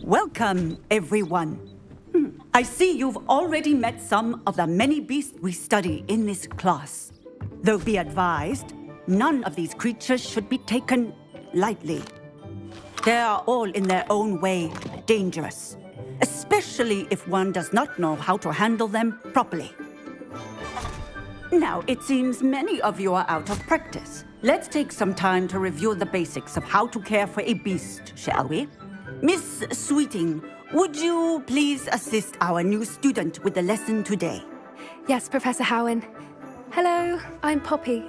Welcome, everyone. I see you've already met some of the many beasts we study in this class. Though be advised, none of these creatures should be taken lightly. They are all in their own way dangerous, especially if one does not know how to handle them properly. Now, it seems many of you are out of practice. Let's take some time to review the basics of how to care for a beast, shall we? Miss Sweeting, would you please assist our new student with the lesson today? Yes, Professor Howen. Hello, I'm Poppy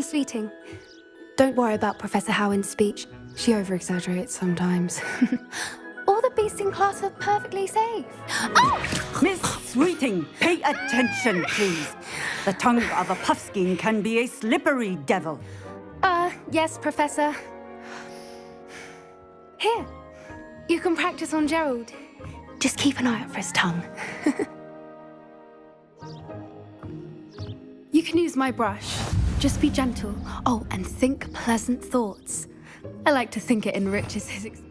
Sweeting. Don't worry about Professor Howen's speech. She over-exaggerates sometimes. All the beasts in class are perfectly safe. Oh! Miss Sweeting, pay attention, please. The tongue of a puffskein can be a slippery devil. Yes, Professor. Here, you can practice on Gerald. Just keep an eye out for his tongue. You can use my brush. Just be gentle. Oh, and think pleasant thoughts. I like to think it enriches his experience.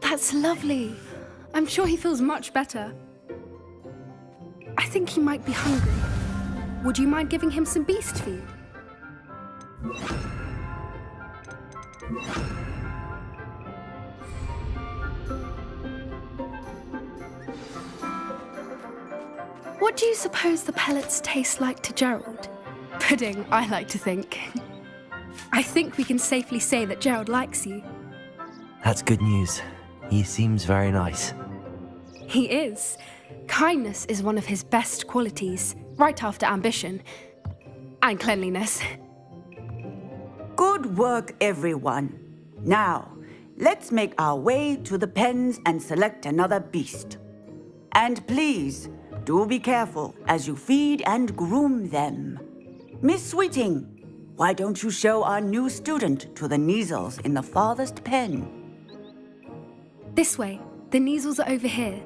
That's lovely. I'm sure he feels much better. I think he might be hungry. Would you mind giving him some beast feed? What do you suppose the pellets taste like to Gerald? Pudding, I like to think. I think we can safely say that Gerald likes you. That's good news. He seems very nice. He is. Kindness is one of his best qualities, right after ambition. And cleanliness. Good work, everyone. Now, let's make our way to the pens and select another beast. And please, do be careful as you feed and groom them. Miss Sweeting, why don't you show our new student to the Kneazles in the farthest pen? This way. The Kneazles are over here.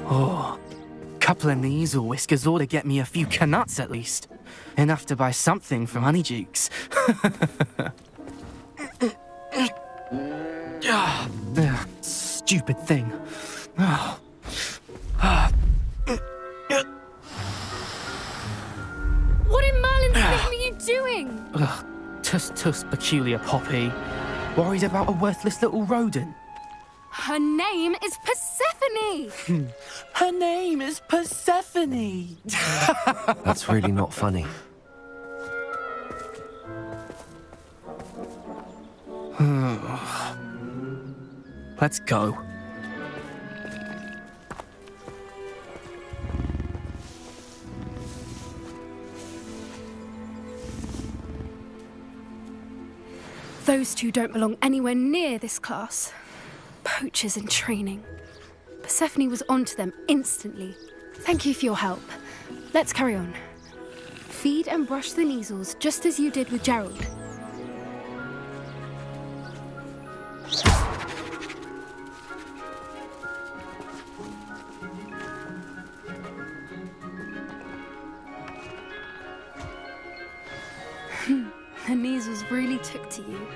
Oh, couple of Kneazle whiskers ought to get me a few canuts at least. Enough to buy something from Honeydukes. Stupid thing. What in Merlin's name are you doing? Tuss, peculiar Poppy. Worried about a worthless little rodent. Her name is Persephone! Her name is Persephone! That's really not funny. Let's go. Those two don't belong anywhere near this class. Poachers in training. Persephone was onto them instantly. Thank you for your help. Let's carry on. Feed and brush the Kneazles just as you did with Gerald. The Kneazles really took to you.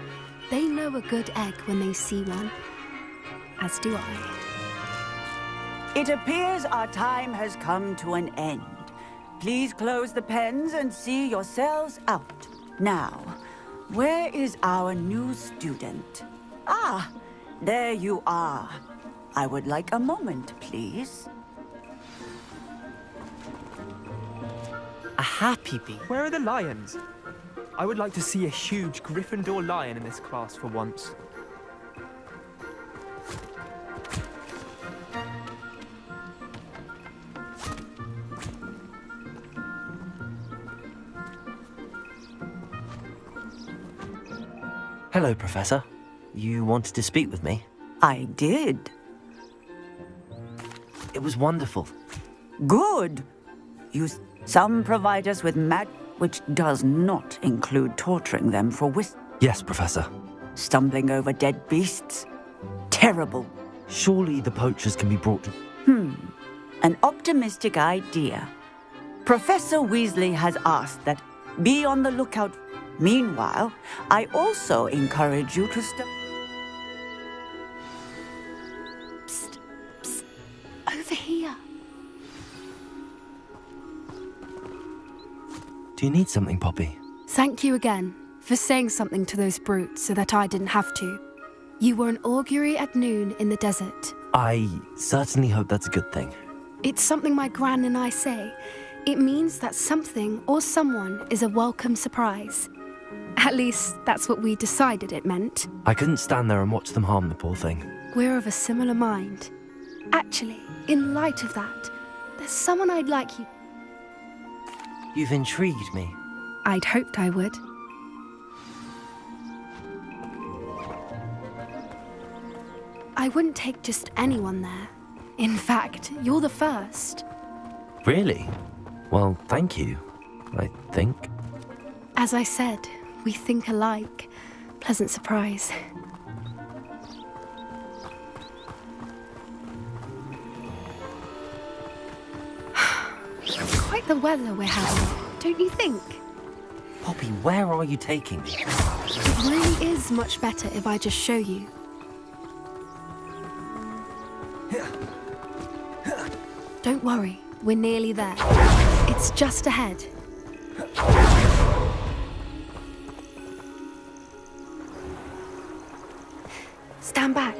They know a good egg when they see one. As do I. It appears our time has come to an end. Please close the pens and see yourselves out. Now, where is our new student? Ah, there you are. I would like a moment, please. A happy bee. Where are the lions? I would like to see a huge Gryffindor lion in this class for once. Hello, Professor. You wanted to speak with me? I did. It was wonderful. Good. Some provide us with which does not include torturing them for Yes, Professor. stumbling over dead beasts. Terrible. Surely the poachers can be brought to... An optimistic idea. Professor Weasley has asked that be on the lookout. Meanwhile, I also encourage you to Psst, psst. Over here. Do you need something, Poppy? Thank you again for saying something to those brutes so that I didn't have to. You were an augury at noon in the desert. I certainly hope that's a good thing. It's something my gran and I say. It means that something or someone is a welcome surprise. At least, that's what we decided it meant. I couldn't stand there and watch them harm the poor thing. We're of a similar mind. Actually, in light of that, there's someone I'd like you... You've intrigued me. I'd hoped I would. I wouldn't take just anyone there. In fact, you're the first. Really? Well, thank you, I think. As I said, we think alike. Pleasant surprise. Quite the weather we're having, don't you think? Poppy, where are you taking me? It really is much better if I just show you. Don't worry, we're nearly there. It's just ahead. Stand back.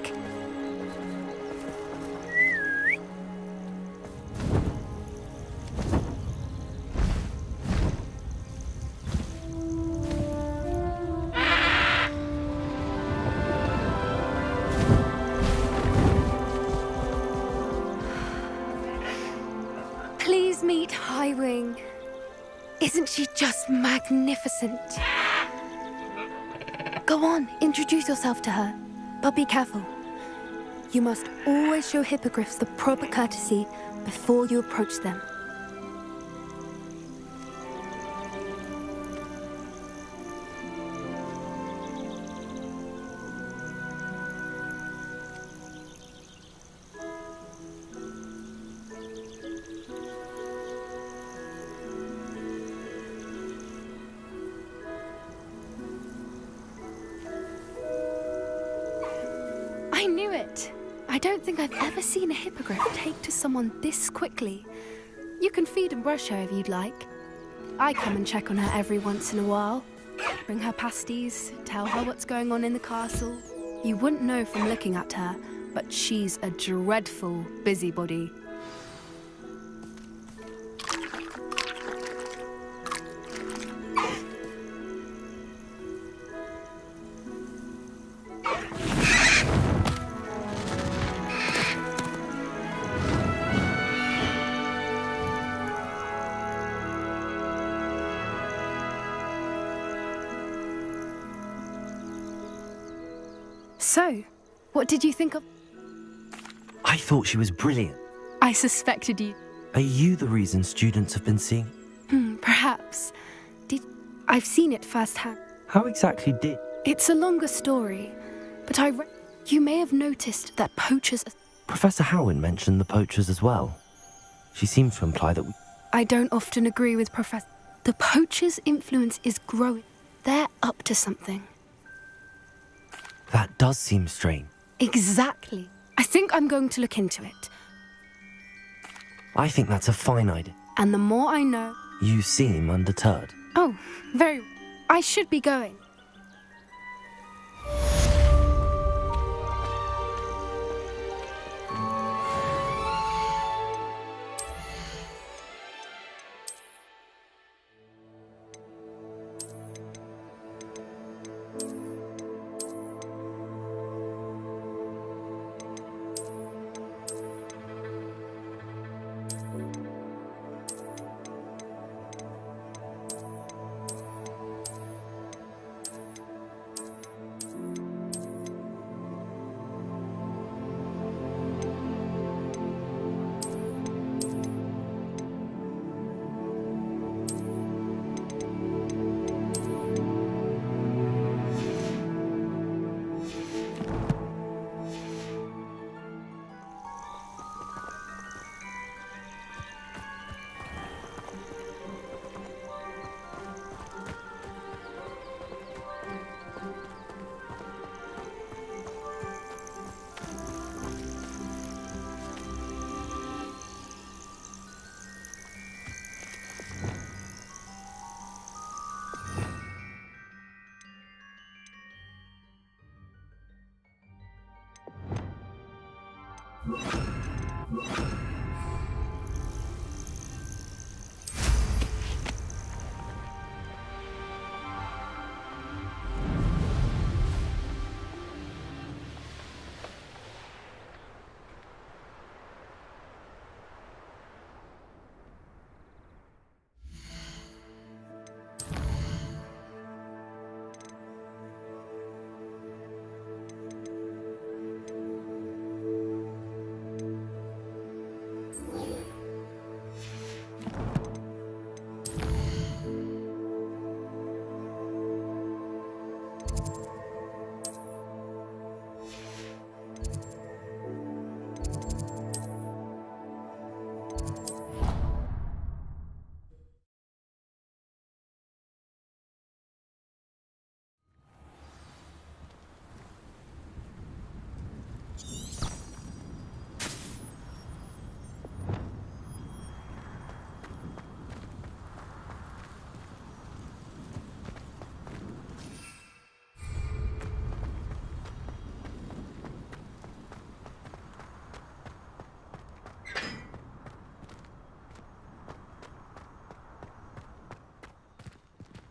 Please meet Highwing. Isn't she just magnificent? Go on, introduce yourself to her. But be careful. You must always show hippogriffs the proper courtesy before you approach them. I knew it! I don't think I've ever seen a hippogriff take to someone this quickly. You can feed and brush her if you'd like. I come and check on her every once in a while. Bring her pasties, tell her what's going on in the castle. You wouldn't know from looking at her, but she's a dreadful busybody. So, what did you think of... I thought she was brilliant. I suspected you. Are you the reason students have been seeing? Perhaps. I've seen it firsthand. How exactly did... It's a longer story, but you may have noticed that poachers... Professor Howin mentioned the poachers as well. She seemed to imply that I don't often agree with Professor... The poachers' influence is growing. They're up to something. That does seem strange. Exactly. I think I'm going to look into it. I think that's a fine idea. And the more I know... You seem undeterred. Oh, very... I should be going.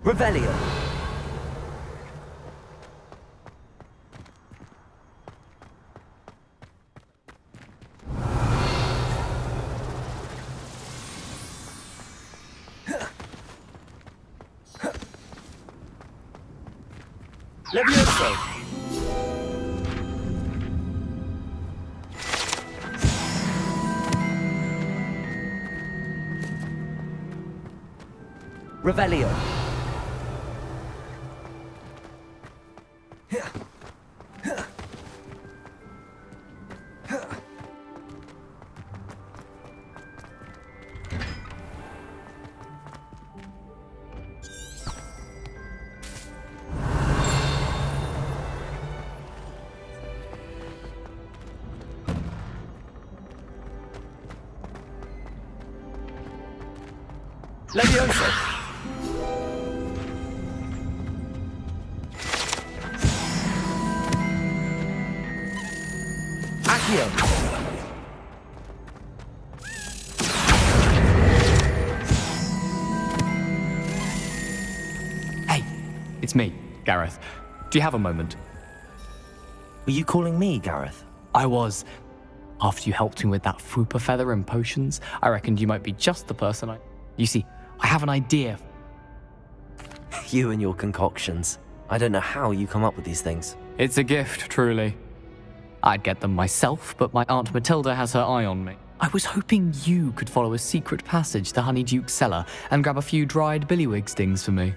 Revelio. Levioso. Revelio. Levioso. Accio. Hey, it's me, Gareth. Do you have a moment? Were you calling me, Gareth? I was. After you helped me with that Fupa feather and potions, I reckoned you might be just the person I... You see, I have an idea. You and your concoctions. I don't know how you come up with these things. It's a gift, truly. I'd get them myself, but my Aunt Matilda has her eye on me. I was hoping you could follow a secret passage to Honeyduke's cellar and grab a few dried billywig stings for me.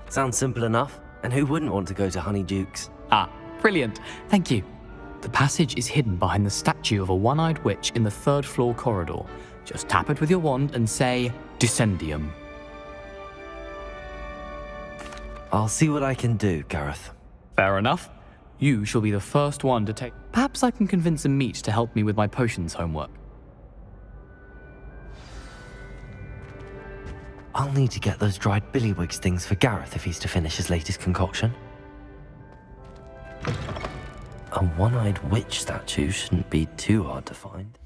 Sounds simple enough. And who wouldn't want to go to Honeyduke's? Ah, brilliant. Thank you. The passage is hidden behind the statue of a one-eyed witch in the third floor corridor. Just tap it with your wand and say, Descendium. I'll see what I can do, Gareth. Fair enough. You shall be the first one to take... Perhaps I can convince a meat to help me with my potions homework. I'll need to get those dried billywig stings for Gareth if he's to finish his latest concoction. A one-eyed witch statue shouldn't be too hard to find.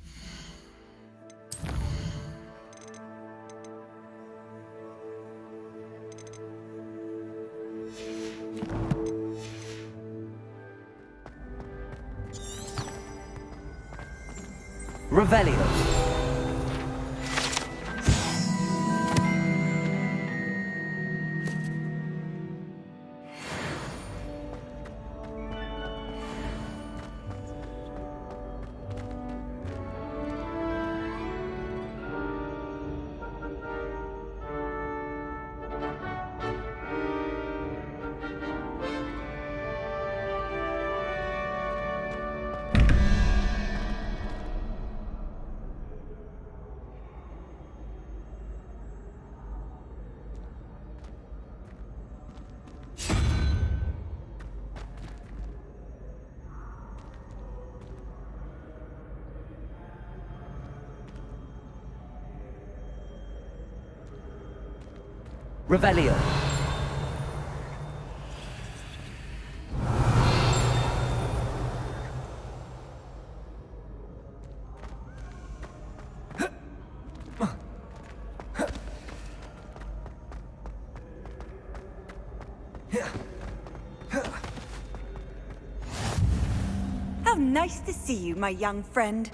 Revelio. Revelio. How nice to see you, my young friend.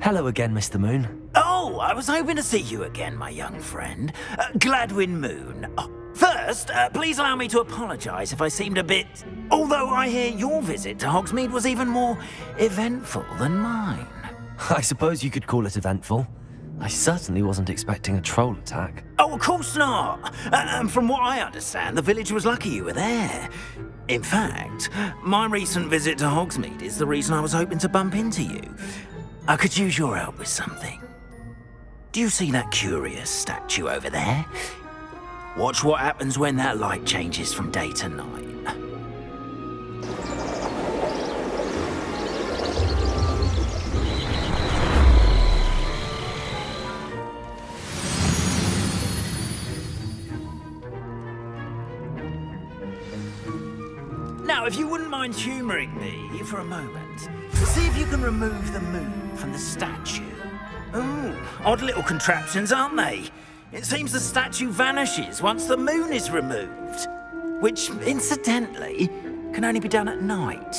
Hello again, Mr. Moon. Oh, I was hoping to see you again, my young friend. Gladwin Moon. First, please allow me to apologise if I seemed a bit... Although I hear your visit to Hogsmeade was even more eventful than mine. I suppose you could call it eventful. I certainly wasn't expecting a troll attack. Oh, of course not. And from what I understand, the village was lucky you were there. In fact, my recent visit to Hogsmeade is the reason I was hoping to bump into you. I could use your help with something. Do you see that curious statue over there? Watch what happens when that light changes from day to night. Now, if you wouldn't mind humouring me for a moment, see if you can remove the moon from the statue. Ooh, odd little contraptions, aren't they? It seems the statue vanishes once the moon is removed. Which, incidentally, can only be done at night.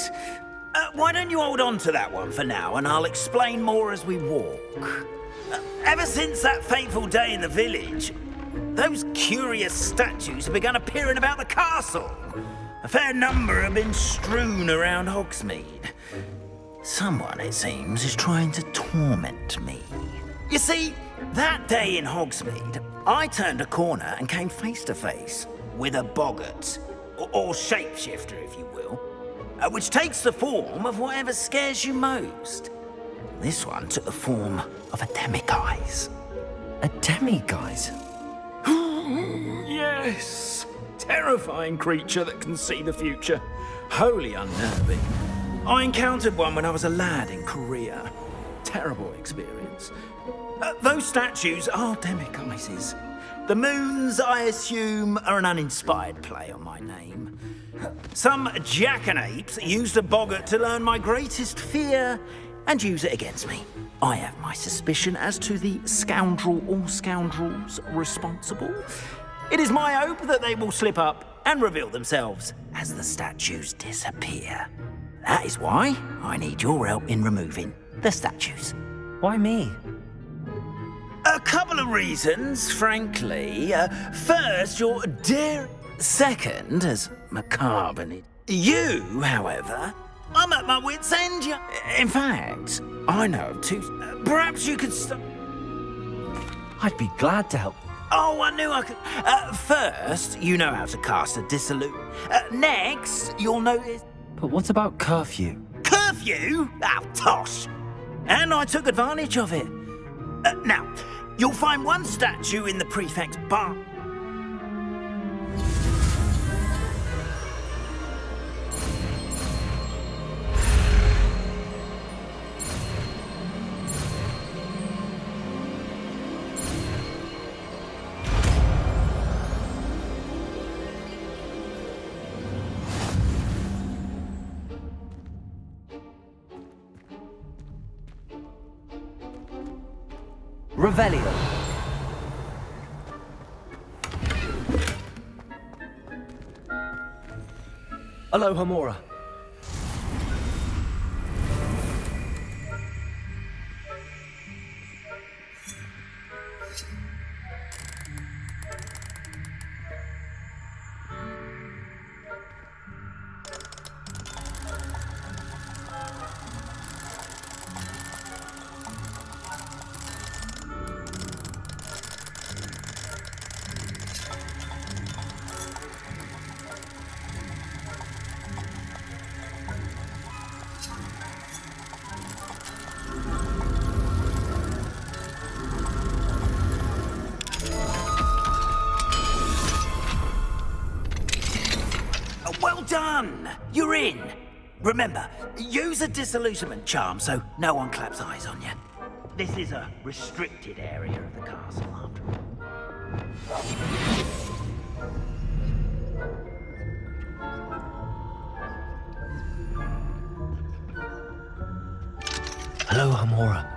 Why don't you hold on to that one for now, and I'll explain more as we walk. Ever since that fateful day in the village, those curious statues have begun appearing about the castle. A fair number have been strewn around Hogsmeade. Someone, it seems, is trying to torment me. You see, that day in Hogsmeade, I turned a corner and came face to face with a boggart, or shapeshifter, if you will, which takes the form of whatever scares you most. This one took the form of a demiguise. A demiguise? Yes! Terrifying creature that can see the future. Wholly unnerving. I encountered one when I was a lad in Korea. Terrible experience. Those statues are demiguises. The moons, I assume, are an uninspired play on my name. Some jackanapes used a boggart to learn my greatest fear and use it against me. I have my suspicion as to the scoundrel or scoundrels responsible. It is my hope that they will slip up and reveal themselves as the statues disappear. That is why I need your help in removing the statues. Why me? A couple of reasons, frankly. First, you're daring. Second, as macabre and you, however, I'm at my wit's end. In fact, I know of two. Perhaps you could stop. I'd be glad to help. Oh, I knew I could. First, you know how to cast a dissolute. Next, you'll notice. But what about curfew? Curfew? Oh, tosh. And I took advantage of it. Now, you'll find one statue in the prefect's bar. Revelio. Aloha Mora. Well done! You're in! Remember, use a disillusionment charm so no one claps eyes on you. This is a restricted area of the castle, after all. Aloha Mora.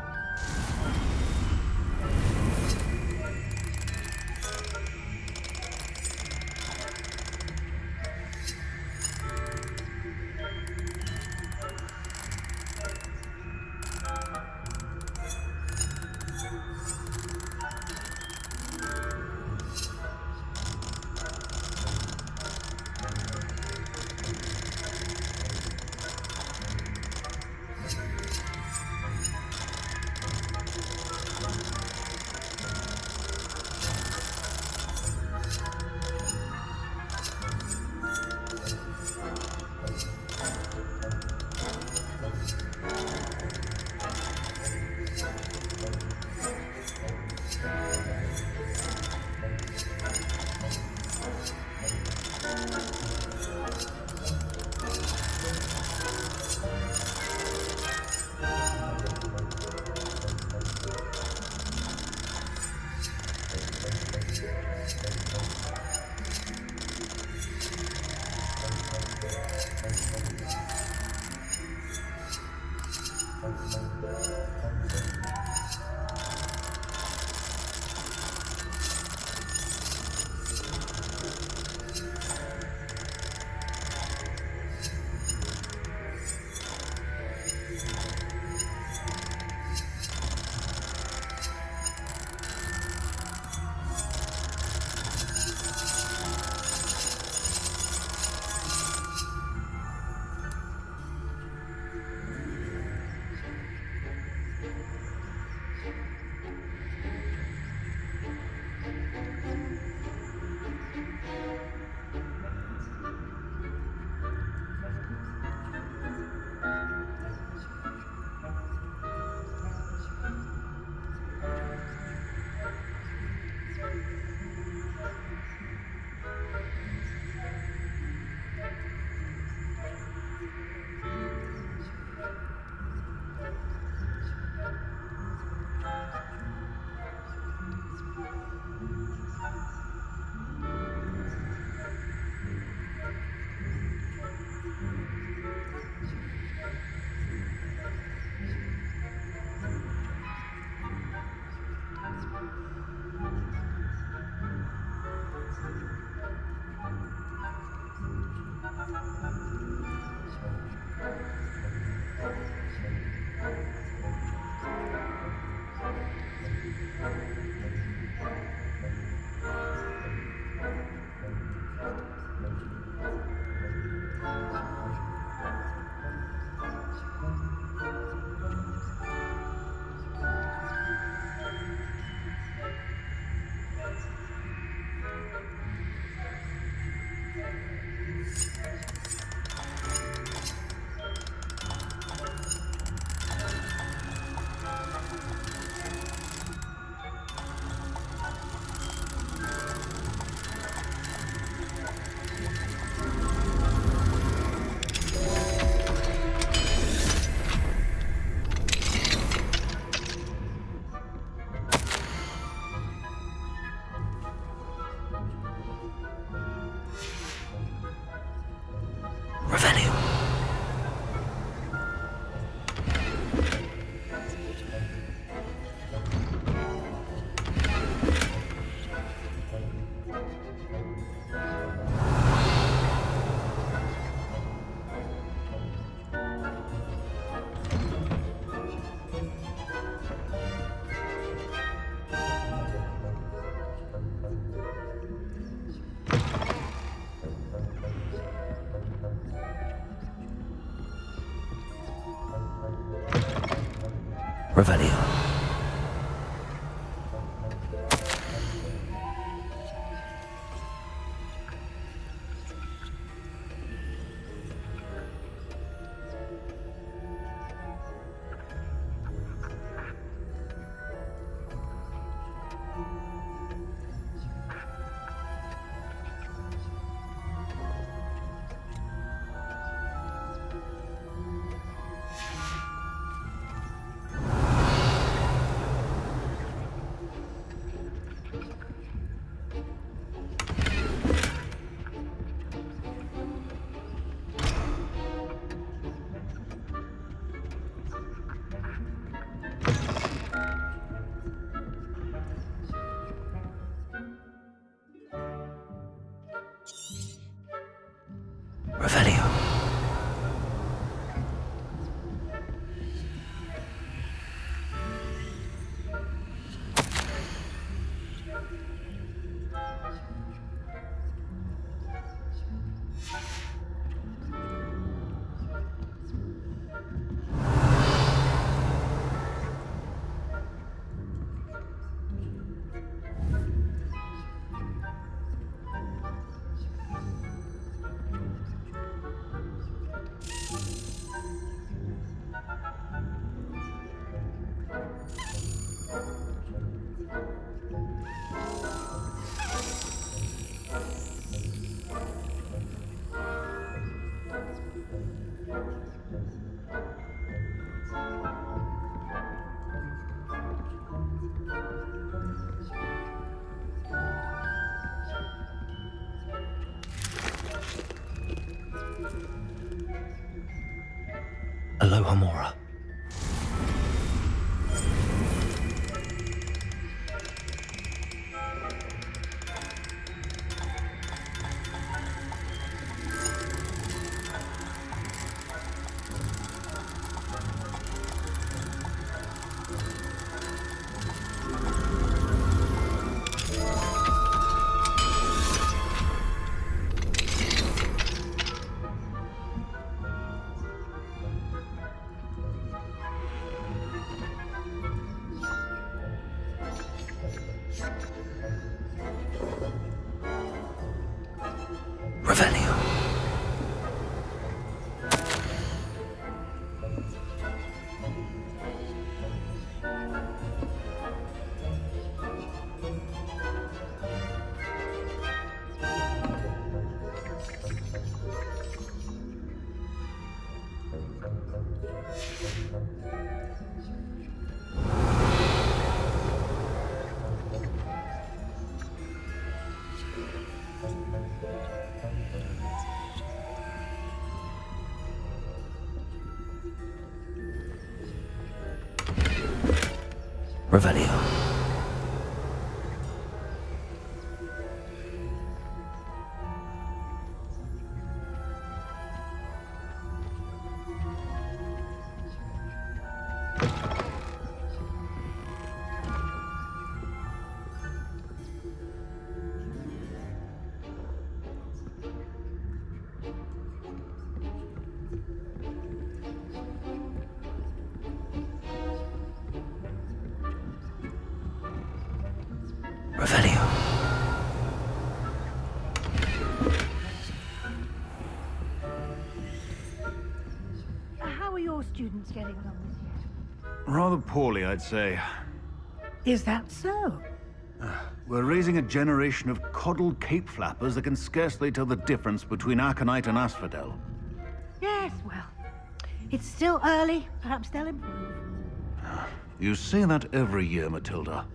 Revelio. Aloha Mora. Revelio. Revelio. Revelio. How are your students getting on this year? Rather poorly, I'd say. Is that so? We're raising a generation of coddled cape flappers that can scarcely tell the difference between aconite and asphodel. Yes, well, it's still early. Perhaps they'll improve. You say that every year, Matilda.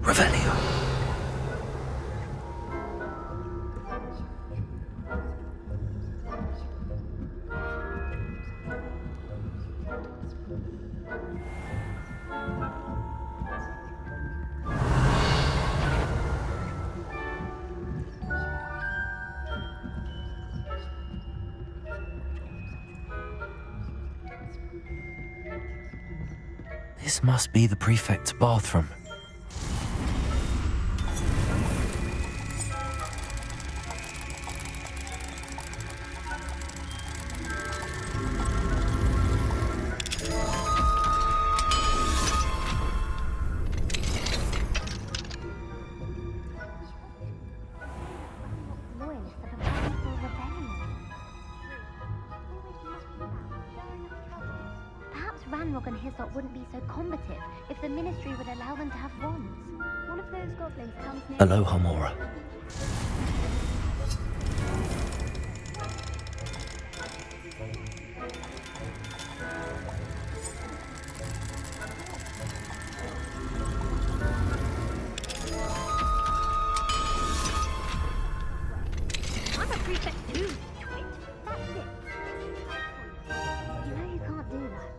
Revelio. This must be the prefect's bathroom. Ranrock and Hyssop wouldn't be so combative if the Ministry would allow them to have wands. One of those goblins comes near. Aloha Mora. I'm a prefect too, twit. That's it. You know you can't do that.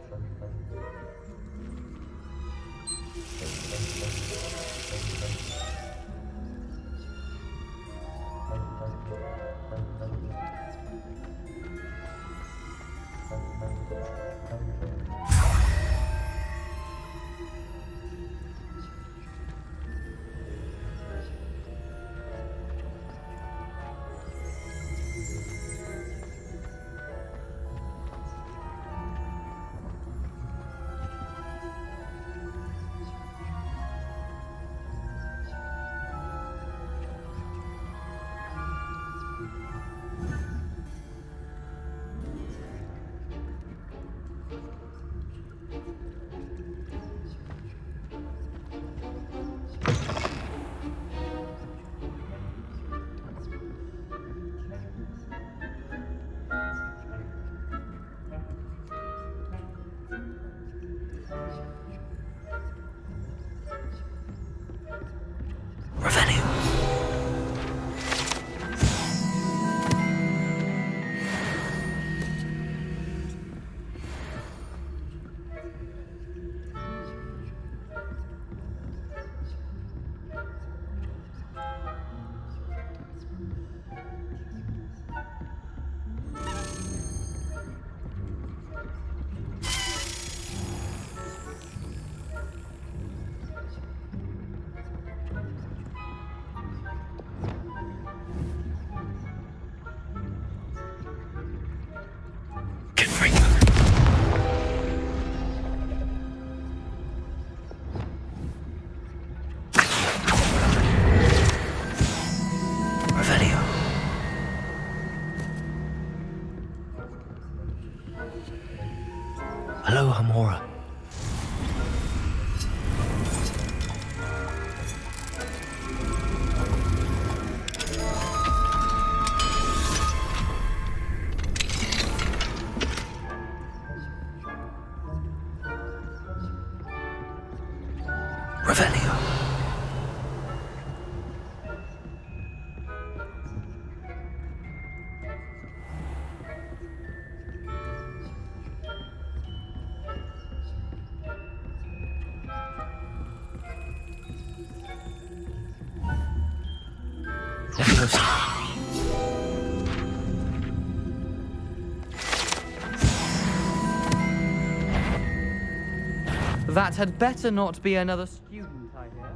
That had better not be another student, I hear.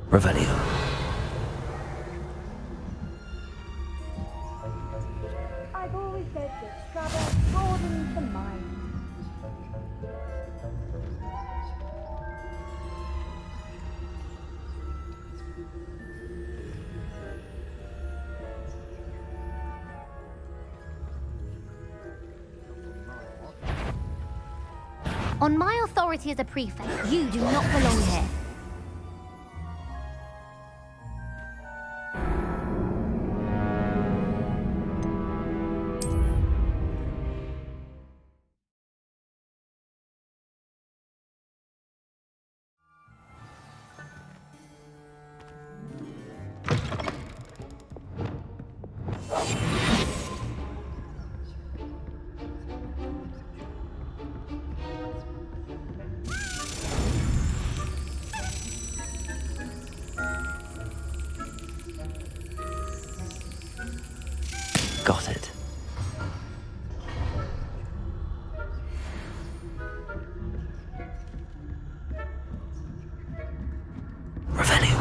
Revelio. I've always said that travel broadens the mind. On my authority as a prefect, you do not belong here. Got it. Revelio.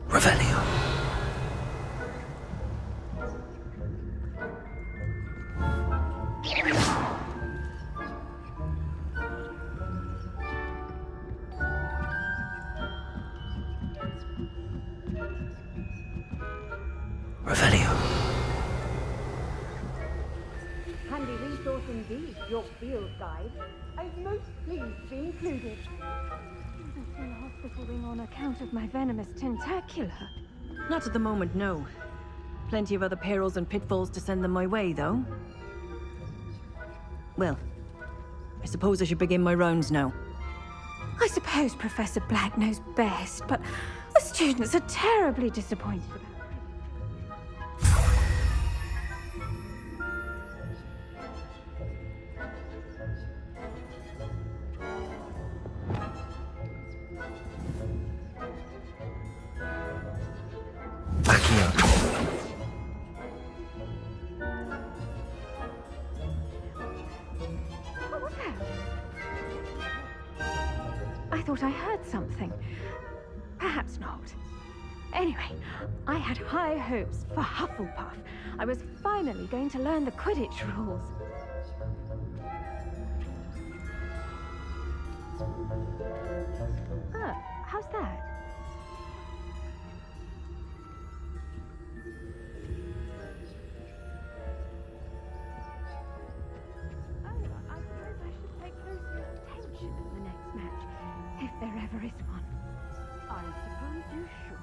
Revelio. Revelio. Handy resource indeed, your field guide. I'm most pleased to be included. I'm still hospitaling on account of my venomous tentacula. Not at the moment, no. Plenty of other perils and pitfalls to send them my way, though. Well, I suppose I should begin my rounds now. I suppose Professor Black knows best, but the students are terribly disappointed about it. What was that? I thought I heard something. Perhaps not. Anyway, I had high hopes for Hufflepuff. I was finally going to learn the Quidditch rules. How's that? I suppose I should pay closer attention in the next match, if there ever is one. I suppose you should.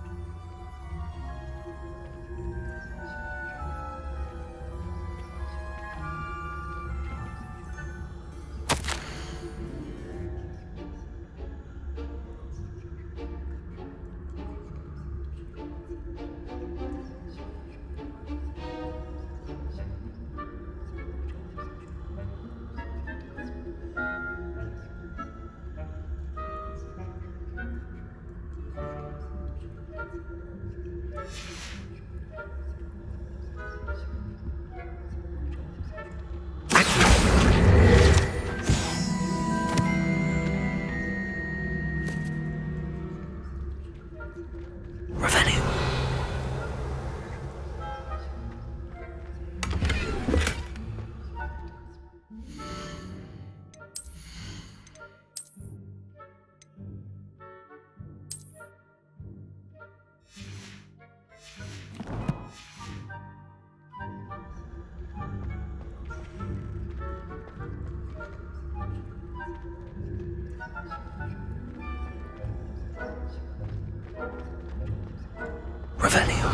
Revelio.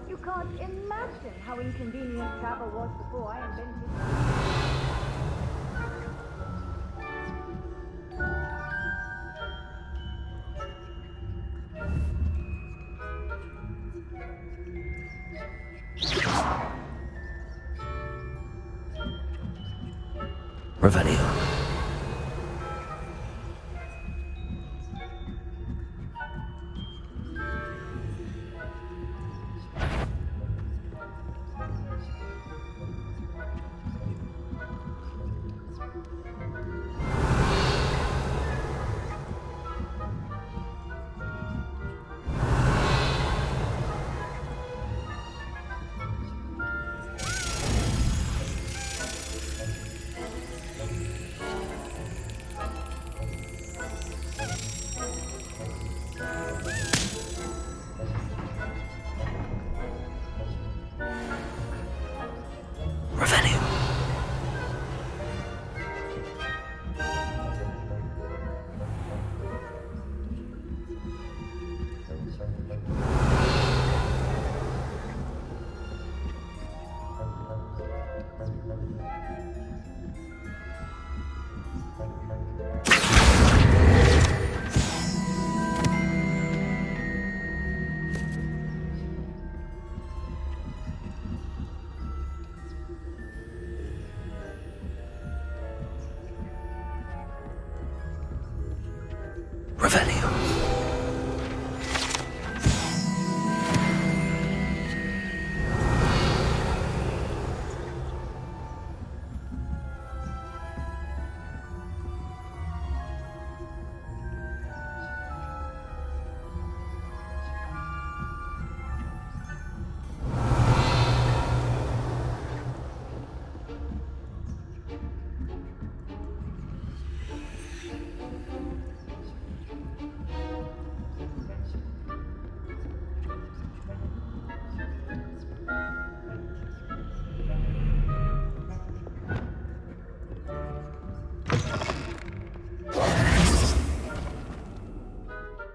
You can't imagine how inconvenient travel was before I invented Revelio. Revelio.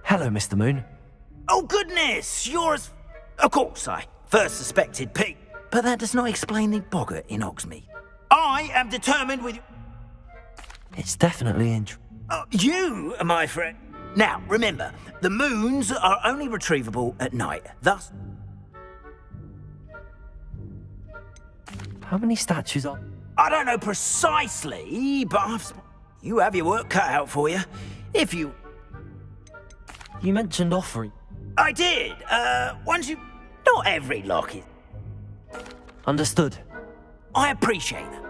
Hello, Mr. Moon. Oh, goodness! You're as... Of course, I first suspected Pete, but that does not explain the boggart in Hogsmeade. I am determined with... It's definitely you, my friend. Now, remember, the moons are only retrievable at night, thus... How many statues are... I don't know precisely, but you have your work cut out for you. If you... You mentioned offering. I did. Once you... Not every lock is... Understood. I appreciate that.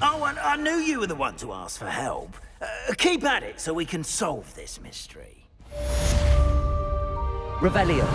Oh, and I knew you were the one to ask for help. Keep at it so we can solve this mystery. Revelio.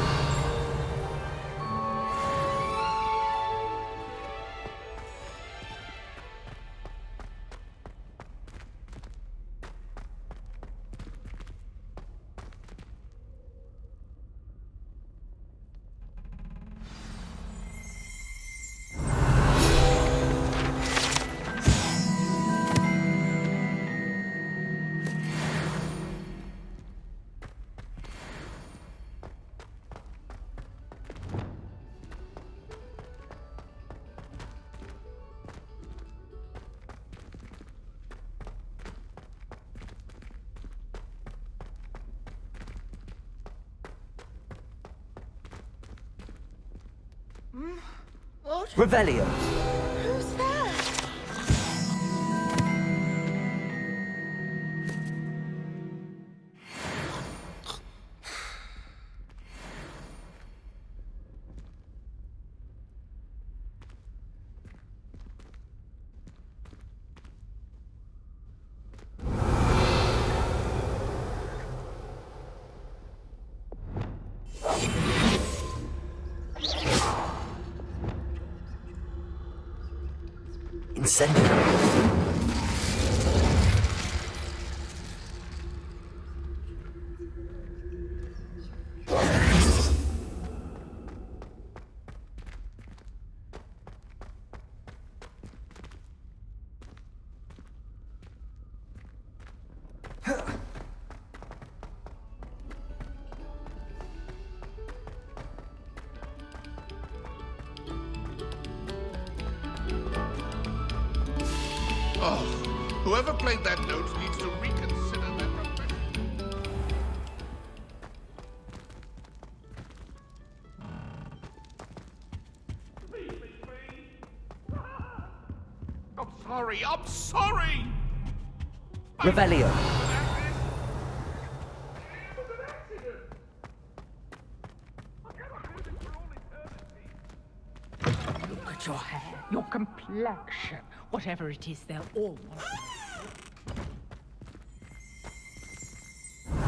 What? Revelio. Who's there? Incendiary. Oh, whoever played that note needs to reconsider their profession. I'm sorry! Revelio. Look at your hair, your complexion, whatever it is, they'll all want to know.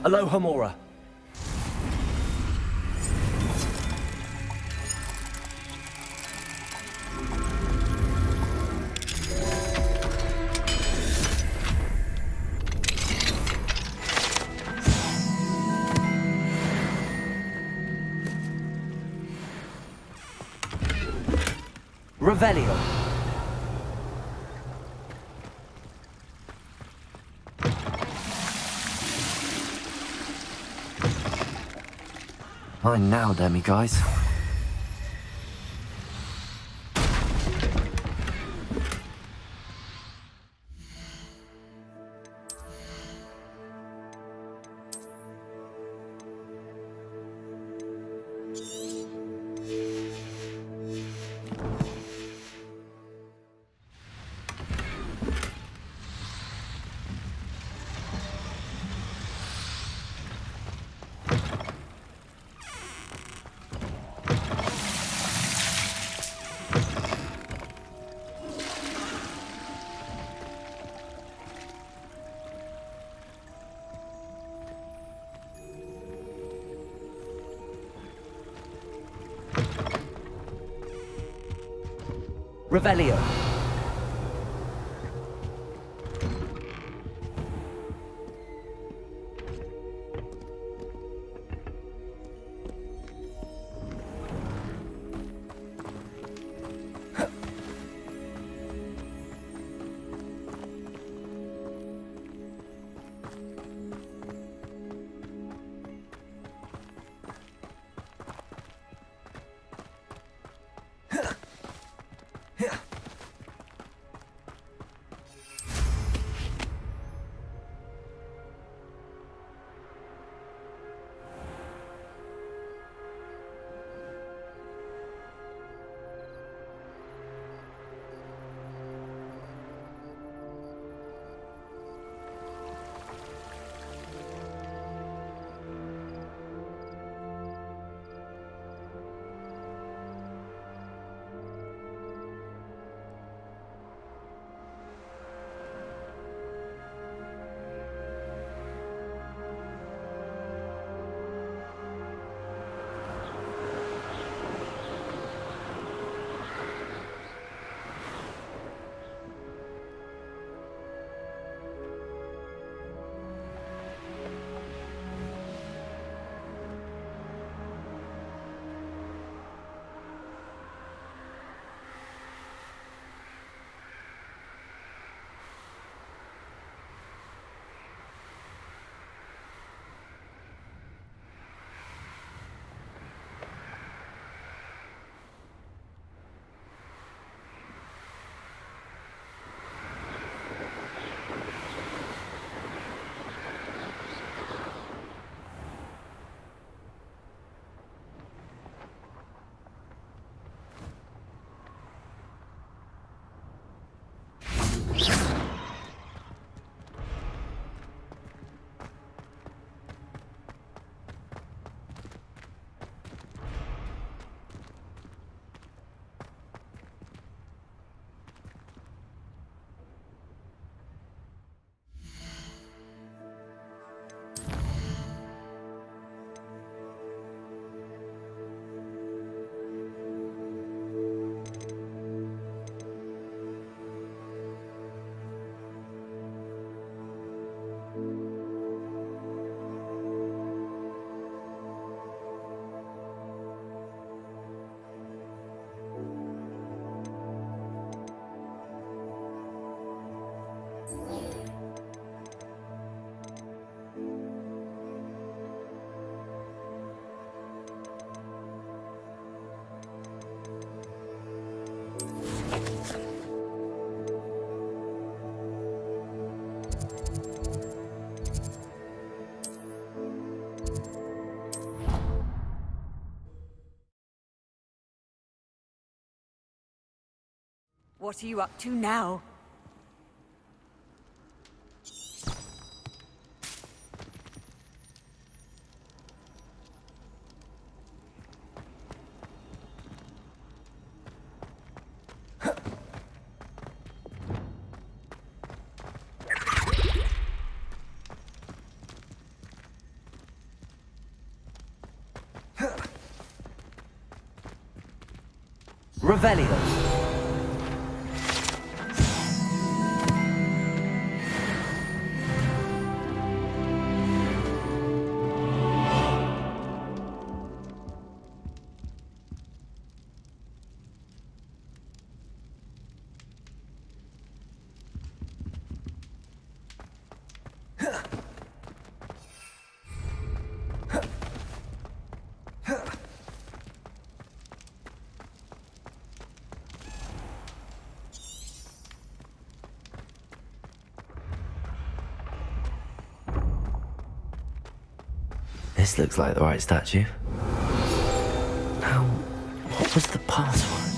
Aloha Mora. Revelio. Mine now, Demi, guys. Revelio. What are you up to now? Revelio. This looks like the right statue. Now, what was the password?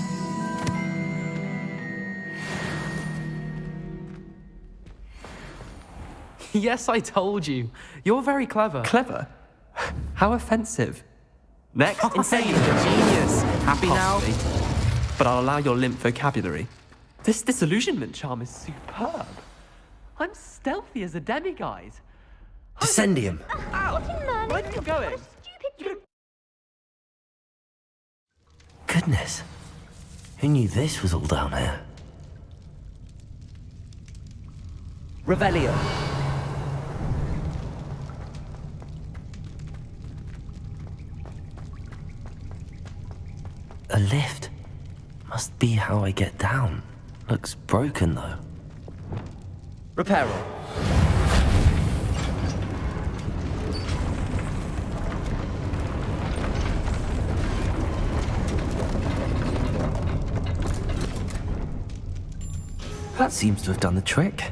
Yes, I told you. You're very clever. Clever? How offensive. Next, insane. Genius. Happy Possibly. now? But I'll allow your limp vocabulary. This disillusionment charm is superb. I'm stealthy as a demiguise. Descendium. Ow! Where are you going? Goodness. Who knew this was all down here? Revelio. A lift. Must be how I get down. Looks broken though. Reparo. That seems to have done the trick.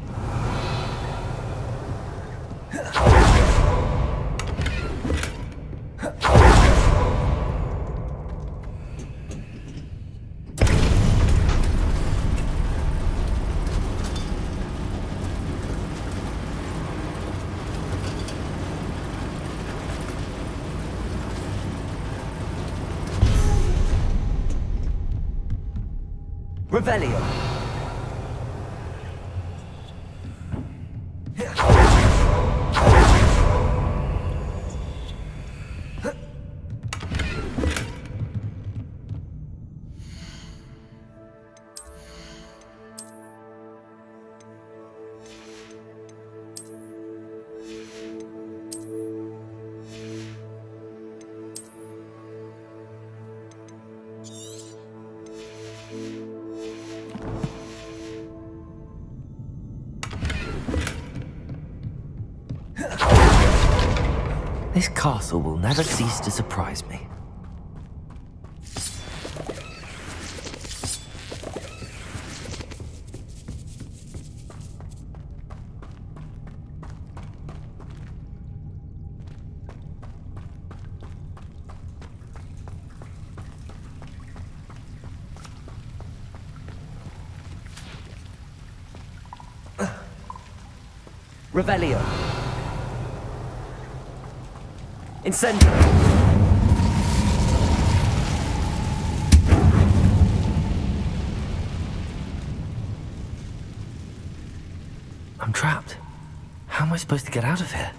Revelio. This castle will never cease to surprise me. Revelio. Incendio. I'm trapped. How am I supposed to get out of here?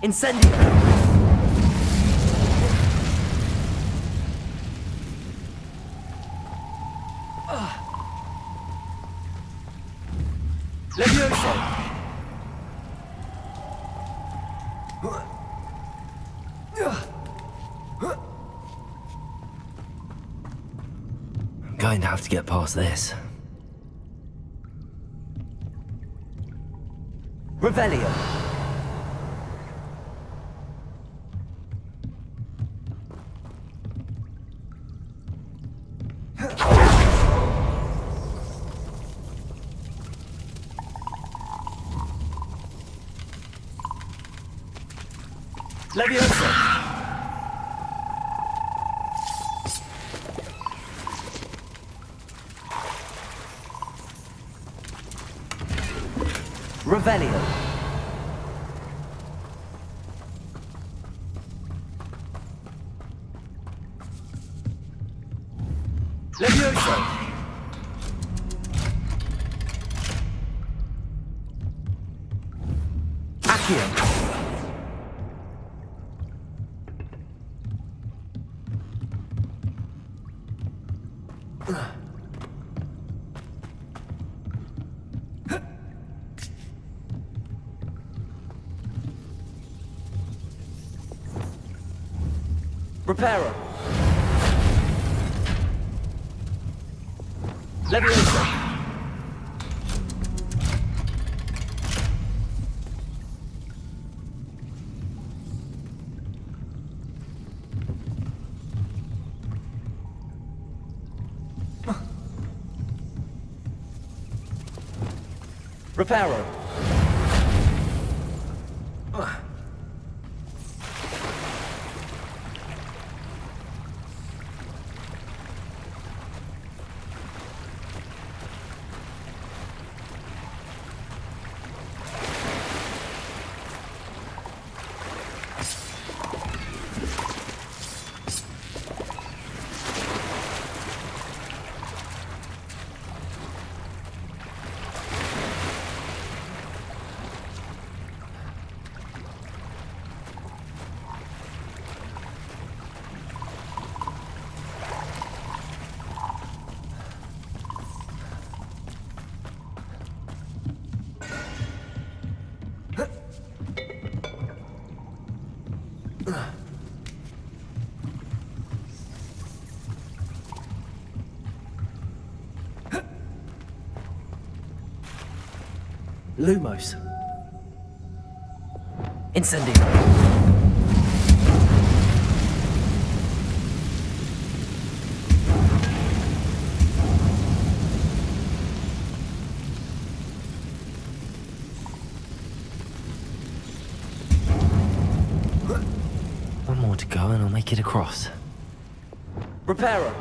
Incendio! Levioso! I'm going to have to get past this. Revelio! Levioso! Revelio! Levioso! Accio! Reparo. Levioso. Reparo. Lumos. Incendio. One more to go and I'll make it across. Reparo.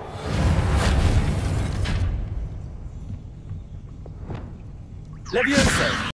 Levioso!